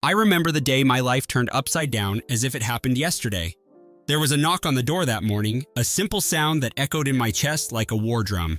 I remember the day my life turned upside down as if it happened yesterday. There was a knock on the door that morning, a simple sound that echoed in my chest like a war drum.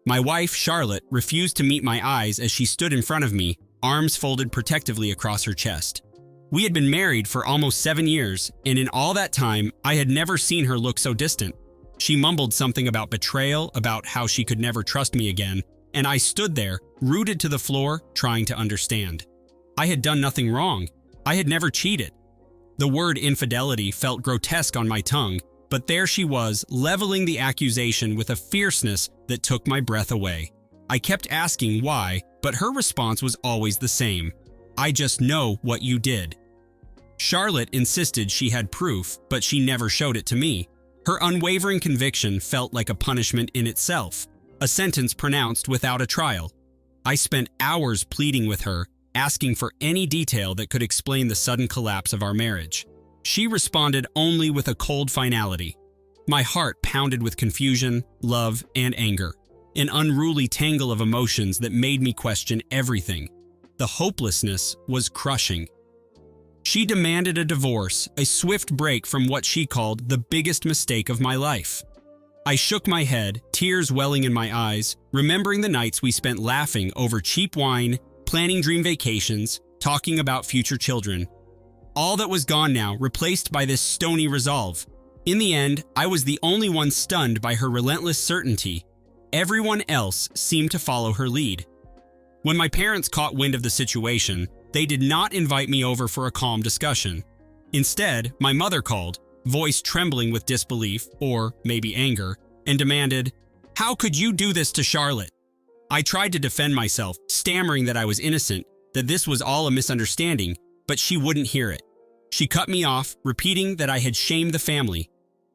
My wife, Charlotte, refused to meet my eyes as she stood in front of me, arms folded protectively across her chest. We had been married for almost 7 years, and in all that time, I had never seen her look so distant. She mumbled something about betrayal, about how she could never trust me again, and I stood there, rooted to the floor, trying to understand. I had done nothing wrong. I had never cheated. The word infidelity felt grotesque on my tongue, but there she was, leveling the accusation with a fierceness that took my breath away. I kept asking why, but her response was always the same. I just know what you did. Charlotte insisted she had proof, but she never showed it to me. Her unwavering conviction felt like a punishment in itself, a sentence pronounced without a trial. I spent hours pleading with her, asking for any detail that could explain the sudden collapse of our marriage. She responded only with a cold finality. My heart pounded with confusion, love, and anger, an unruly tangle of emotions that made me question everything. The hopelessness was crushing. She demanded a divorce, a swift break from what she called the biggest mistake of my life. I shook my head, tears welling in my eyes, remembering the nights we spent laughing over cheap wine, planning dream vacations, talking about future children. All that was gone now, replaced by this stony resolve. In the end, I was the only one stunned by her relentless certainty. Everyone else seemed to follow her lead. When my parents caught wind of the situation, they did not invite me over for a calm discussion. Instead, my mother called, voice trembling with disbelief, or maybe anger, and demanded, "How could you do this to Charlotte?" I tried to defend myself, stammering that I was innocent, that this was all a misunderstanding, but she wouldn't hear it. She cut me off, repeating that I had shamed the family.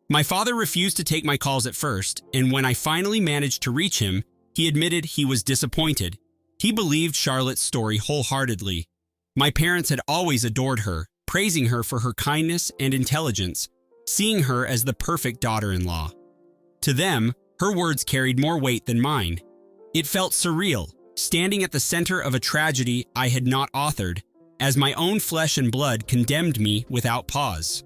My father refused to take my calls at first, and when I finally managed to reach him, he admitted he was disappointed. He believed Charlotte's story wholeheartedly. My parents had always adored her, praising her for her kindness and intelligence, seeing her as the perfect daughter-in-law. To them, her words carried more weight than mine. It felt surreal, standing at the center of a tragedy I had not authored, as my own flesh and blood condemned me without pause.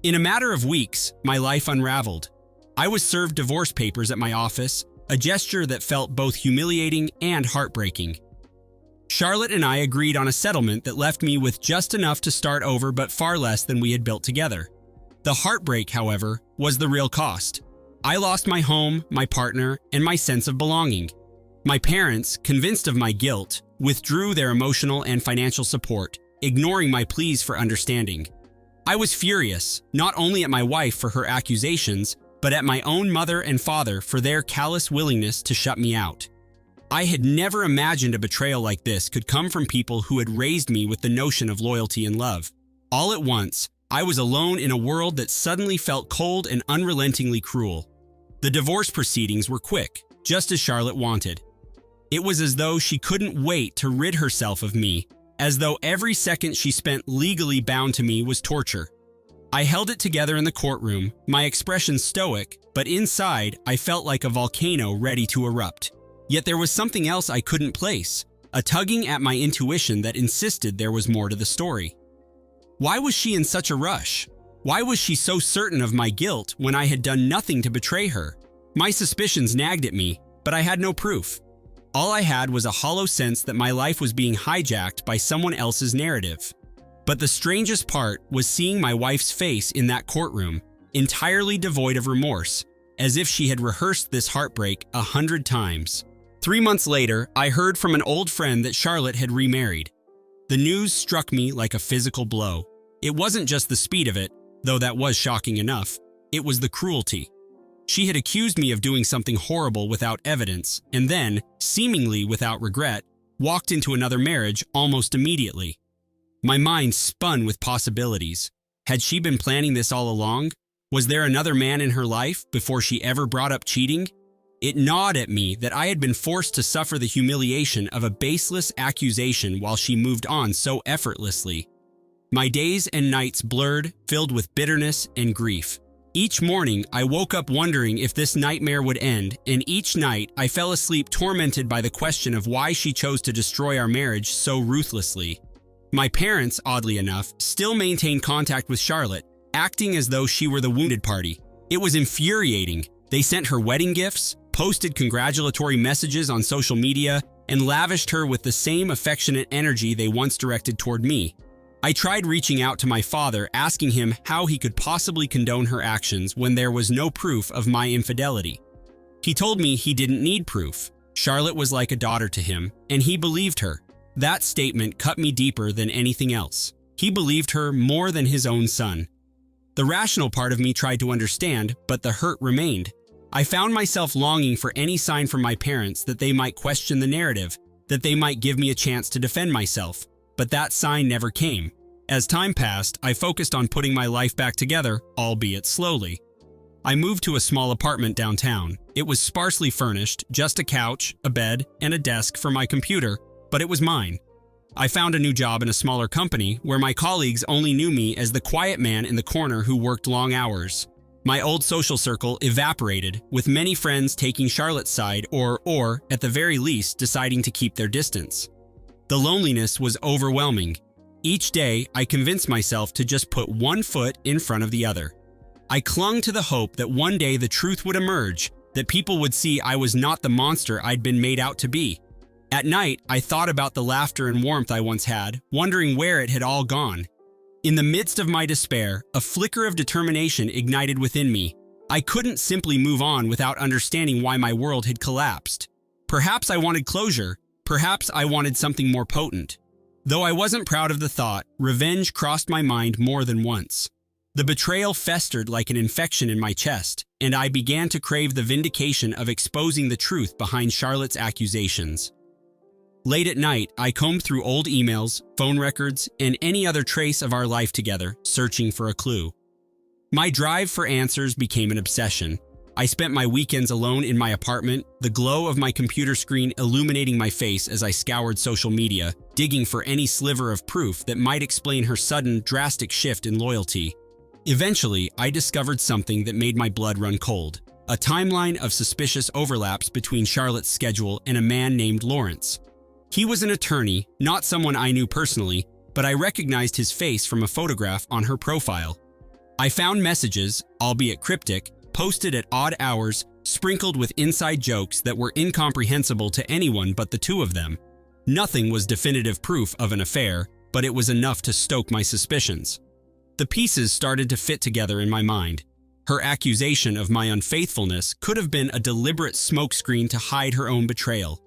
In a matter of weeks, my life unraveled. I was served divorce papers at my office, a gesture that felt both humiliating and heartbreaking. Charlotte and I agreed on a settlement that left me with just enough to start over but far less than we had built together. The heartbreak, however, was the real cost. I lost my home, my partner, and my sense of belonging. My parents, convinced of my guilt, withdrew their emotional and financial support, ignoring my pleas for understanding. I was furious, not only at my wife for her accusations, but at my own mother and father for their callous willingness to shut me out. I had never imagined a betrayal like this could come from people who had raised me with the notion of loyalty and love. All at once, I was alone in a world that suddenly felt cold and unrelentingly cruel. The divorce proceedings were quick, just as Charlotte wanted. It was as though she couldn't wait to rid herself of me, as though every second she spent legally bound to me was torture. I held it together in the courtroom, my expression stoic, but inside I felt like a volcano ready to erupt. Yet there was something else I couldn't place, a tugging at my intuition that insisted there was more to the story. Why was she in such a rush? Why was she so certain of my guilt when I had done nothing to betray her? My suspicions nagged at me, but I had no proof. All I had was a hollow sense that my life was being hijacked by someone else's narrative. But the strangest part was seeing my wife's face in that courtroom, entirely devoid of remorse, as if she had rehearsed this heartbreak 100 times. 3 months later, I heard from an old friend that Charlotte had remarried. The news struck me like a physical blow. It wasn't just the speed of it, though that was shocking enough. It was the cruelty. She had accused me of doing something horrible without evidence, and then, seemingly without regret, walked into another marriage almost immediately. My mind spun with possibilities. Had she been planning this all along? Was there another man in her life before she ever brought up cheating? It gnawed at me that I had been forced to suffer the humiliation of a baseless accusation while she moved on so effortlessly. My days and nights blurred, filled with bitterness and grief. Each morning, I woke up wondering if this nightmare would end, and each night I fell asleep tormented by the question of why she chose to destroy our marriage so ruthlessly. My parents, oddly enough, still maintained contact with Charlotte, acting as though she were the wounded party. It was infuriating. They sent her wedding gifts, posted congratulatory messages on social media, and lavished her with the same affectionate energy they once directed toward me. I tried reaching out to my father, asking him how he could possibly condone her actions when there was no proof of my infidelity. He told me he didn't need proof. Charlotte was like a daughter to him, and he believed her. That statement cut me deeper than anything else. He believed her more than his own son. The rational part of me tried to understand, but the hurt remained. I found myself longing for any sign from my parents that they might question the narrative, that they might give me a chance to defend myself, but that sign never came. As time passed, I focused on putting my life back together, albeit slowly. I moved to a small apartment downtown. It was sparsely furnished, just a couch, a bed, and a desk for my computer, but it was mine. I found a new job in a smaller company where my colleagues only knew me as the quiet man in the corner who worked long hours. My old social circle evaporated, with many friends taking Charlotte's side or, at the very least, deciding to keep their distance. The loneliness was overwhelming. Each day, I convinced myself to just put one foot in front of the other. I clung to the hope that one day the truth would emerge, that people would see I was not the monster I'd been made out to be. At night, I thought about the laughter and warmth I once had, wondering where it had all gone. In the midst of my despair, a flicker of determination ignited within me. I couldn't simply move on without understanding why my world had collapsed. Perhaps I wanted closure. Perhaps I wanted something more potent. Though I wasn't proud of the thought, revenge crossed my mind more than once. The betrayal festered like an infection in my chest, and I began to crave the vindication of exposing the truth behind Charlotte's accusations. Late at night, I combed through old emails, phone records, and any other trace of our life together, searching for a clue. My drive for answers became an obsession. I spent my weekends alone in my apartment, the glow of my computer screen illuminating my face as I scoured social media, digging for any sliver of proof that might explain her sudden, drastic shift in loyalty. Eventually, I discovered something that made my blood run cold. A timeline of suspicious overlaps between Charlotte's schedule and a man named Lawrence. He was an attorney, not someone I knew personally, but I recognized his face from a photograph on her profile. I found messages, albeit cryptic, posted at odd hours, sprinkled with inside jokes that were incomprehensible to anyone but the two of them. Nothing was definitive proof of an affair, but it was enough to stoke my suspicions. The pieces started to fit together in my mind. Her accusation of my unfaithfulness could have been a deliberate smokescreen to hide her own betrayal.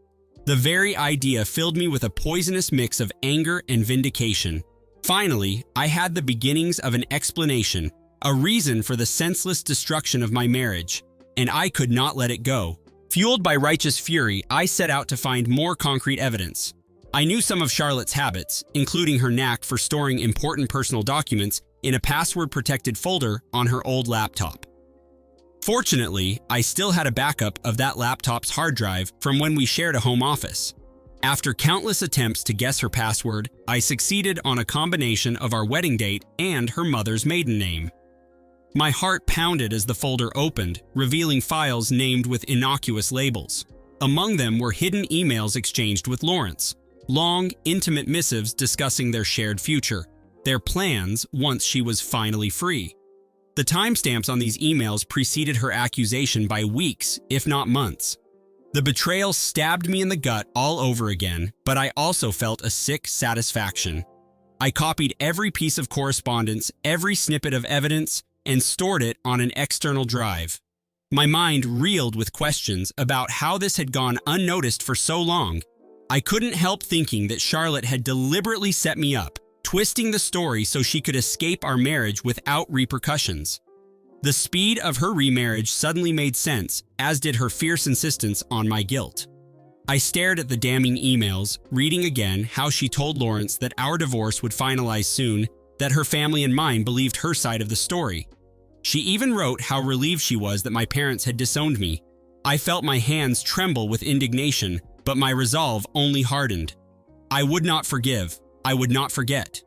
The very idea filled me with a poisonous mix of anger and vindication. Finally, I had the beginnings of an explanation, a reason for the senseless destruction of my marriage, and I could not let it go. Fueled by righteous fury, I set out to find more concrete evidence. I knew some of Charlotte's habits, including her knack for storing important personal documents in a password-protected folder on her old laptop. Fortunately, I still had a backup of that laptop's hard drive from when we shared a home office. After countless attempts to guess her password, I succeeded on a combination of our wedding date and her mother's maiden name. My heart pounded as the folder opened, revealing files named with innocuous labels. Among them were hidden emails exchanged with Lawrence, long, intimate missives discussing their shared future, their plans once she was finally free. The timestamps on these emails preceded her accusation by weeks, if not months. The betrayal stabbed me in the gut all over again, but I also felt a sick satisfaction. I copied every piece of correspondence, every snippet of evidence, and stored it on an external drive. My mind reeled with questions about how this had gone unnoticed for so long. I couldn't help thinking that Charlotte had deliberately set me up, twisting the story so she could escape our marriage without repercussions. The speed of her remarriage suddenly made sense, as did her fierce insistence on my guilt. I stared at the damning emails, reading again how she told Lawrence that our divorce would finalize soon, that her family and mine believed her side of the story. She even wrote how relieved she was that my parents had disowned me. I felt my hands tremble with indignation, but my resolve only hardened. I would not forgive. I would not forget.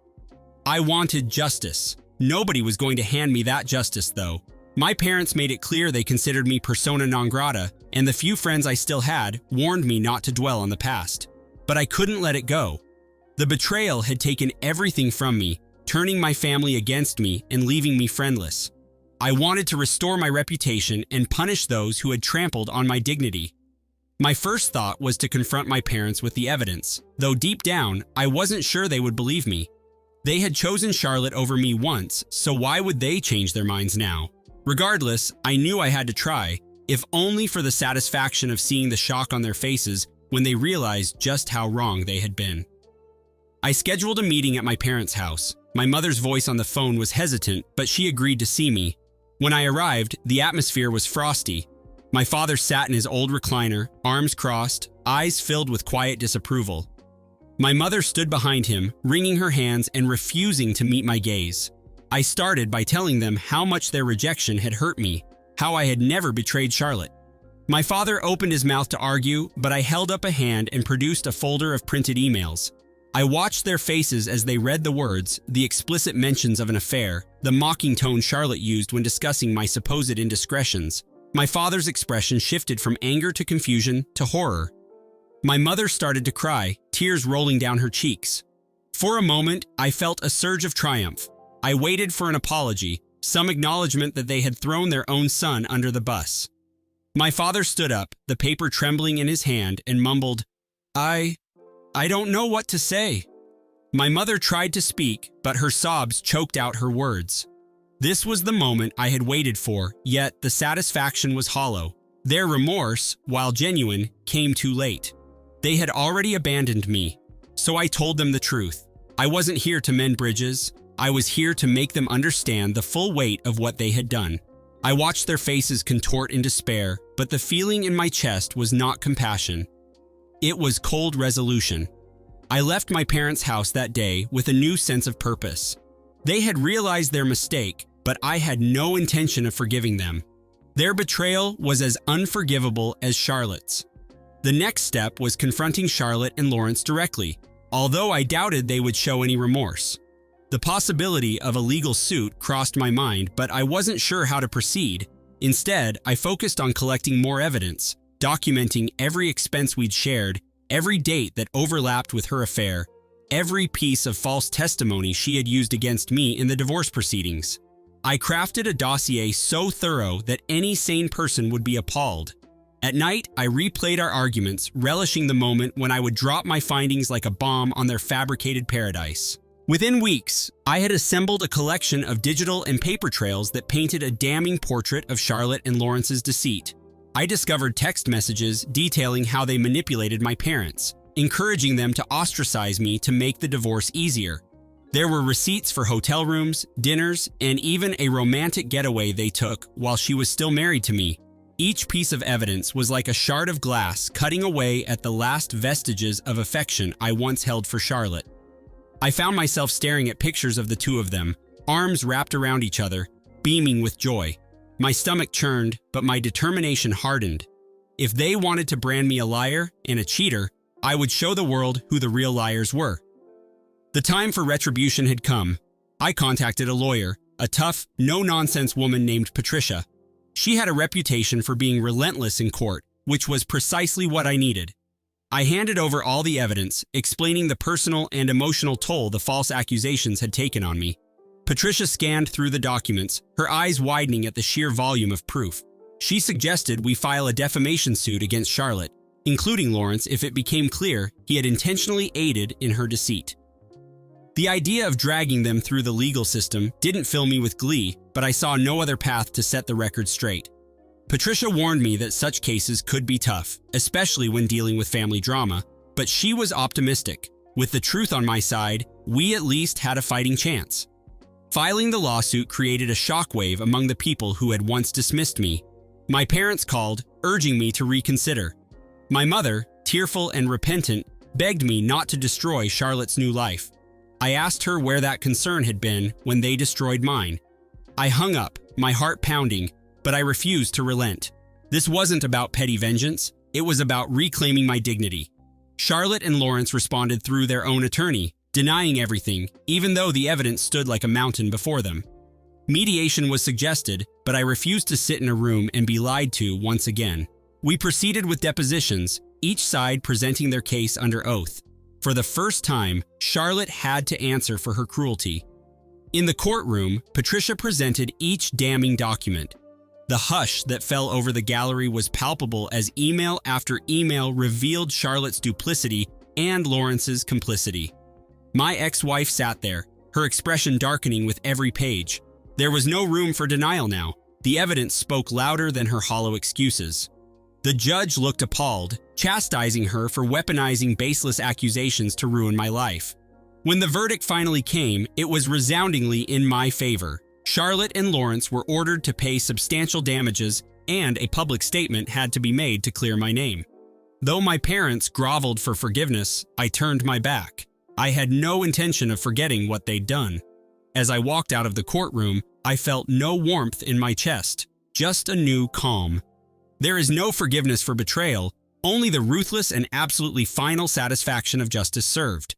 I wanted justice. Nobody was going to hand me that justice, though. My parents made it clear they considered me persona non grata, and the few friends I still had warned me not to dwell on the past. But I couldn't let it go. The betrayal had taken everything from me, turning my family against me and leaving me friendless. I wanted to restore my reputation and punish those who had trampled on my dignity. My first thought was to confront my parents with the evidence, though deep down, I wasn't sure they would believe me. They had chosen Charlotte over me once, so why would they change their minds now? Regardless, I knew I had to try, if only for the satisfaction of seeing the shock on their faces when they realized just how wrong they had been. I scheduled a meeting at my parents' house. My mother's voice on the phone was hesitant, but she agreed to see me. When I arrived, the atmosphere was frosty. My father sat in his old recliner, arms crossed, eyes filled with quiet disapproval. My mother stood behind him, wringing her hands and refusing to meet my gaze. I started by telling them how much their rejection had hurt me, how I had never betrayed Charlotte. My father opened his mouth to argue, but I held up a hand and produced a folder of printed emails. I watched their faces as they read the words, the explicit mentions of an affair, the mocking tone Charlotte used when discussing my supposed indiscretions. My father's expression shifted from anger to confusion to horror. My mother started to cry, tears rolling down her cheeks. For a moment, I felt a surge of triumph. I waited for an apology, some acknowledgement that they had thrown their own son under the bus. My father stood up, the paper trembling in his hand, and mumbled, I don't know what to say." My mother tried to speak, but her sobs choked out her words. This was the moment I had waited for, yet the satisfaction was hollow. Their remorse, while genuine, came too late. They had already abandoned me, so I told them the truth. I wasn't here to mend bridges. I was here to make them understand the full weight of what they had done. I watched their faces contort in despair, but the feeling in my chest was not compassion. It was cold resolution. I left my parents' house that day with a new sense of purpose. They had realized their mistake, but I had no intention of forgiving them. Their betrayal was as unforgivable as Charlotte's. The next step was confronting Charlotte and Lawrence directly, although I doubted they would show any remorse. The possibility of a legal suit crossed my mind, but I wasn't sure how to proceed. Instead, I focused on collecting more evidence, documenting every expense we'd shared, every date that overlapped with her affair, every piece of false testimony she had used against me in the divorce proceedings. I crafted a dossier so thorough that any sane person would be appalled. At night, I replayed our arguments, relishing the moment when I would drop my findings like a bomb on their fabricated paradise. Within weeks, I had assembled a collection of digital and paper trails that painted a damning portrait of Charlotte and Lawrence's deceit. I discovered text messages detailing how they manipulated my parents, encouraging them to ostracize me to make the divorce easier. There were receipts for hotel rooms, dinners, and even a romantic getaway they took while she was still married to me. Each piece of evidence was like a shard of glass cutting away at the last vestiges of affection I once held for Charlotte. I found myself staring at pictures of the two of them, arms wrapped around each other, beaming with joy. My stomach churned, but my determination hardened. If they wanted to brand me a liar and a cheater, I would show the world who the real liars were. The time for retribution had come. I contacted a lawyer, a tough, no-nonsense woman named Patricia. She had a reputation for being relentless in court, which was precisely what I needed. I handed over all the evidence, explaining the personal and emotional toll the false accusations had taken on me. Patricia scanned through the documents, her eyes widening at the sheer volume of proof. She suggested we file a defamation suit against Charlotte, including Lawrence if it became clear he had intentionally aided in her deceit. The idea of dragging them through the legal system didn't fill me with glee, but I saw no other path to set the record straight. Patricia warned me that such cases could be tough, especially when dealing with family drama, but she was optimistic. With the truth on my side, we at least had a fighting chance. Filing the lawsuit created a shockwave among the people who had once dismissed me. My parents called, urging me to reconsider. My mother, tearful and repentant, begged me not to destroy Charlotte's new life. I asked her where that concern had been when they destroyed mine. I hung up, my heart pounding, but I refused to relent. This wasn't about petty vengeance, it was about reclaiming my dignity. Charlotte and Lawrence responded through their own attorney, denying everything, even though the evidence stood like a mountain before them. Mediation was suggested, but I refused to sit in a room and be lied to once again. We proceeded with depositions, each side presenting their case under oath. For the first time, Charlotte had to answer for her cruelty. In the courtroom, Patricia presented each damning document. The hush that fell over the gallery was palpable as email after email revealed Charlotte's duplicity and Lawrence's complicity. My ex-wife sat there, her expression darkening with every page. There was no room for denial now. The evidence spoke louder than her hollow excuses. The judge looked appalled, chastising her for weaponizing baseless accusations to ruin my life. When the verdict finally came, it was resoundingly in my favor. Charlotte and Lawrence were ordered to pay substantial damages, and a public statement had to be made to clear my name. Though my parents groveled for forgiveness, I turned my back. I had no intention of forgetting what they'd done. As I walked out of the courtroom, I felt no warmth in my chest, just a new calm. There is no forgiveness for betrayal, only the ruthless and absolutely final satisfaction of justice served.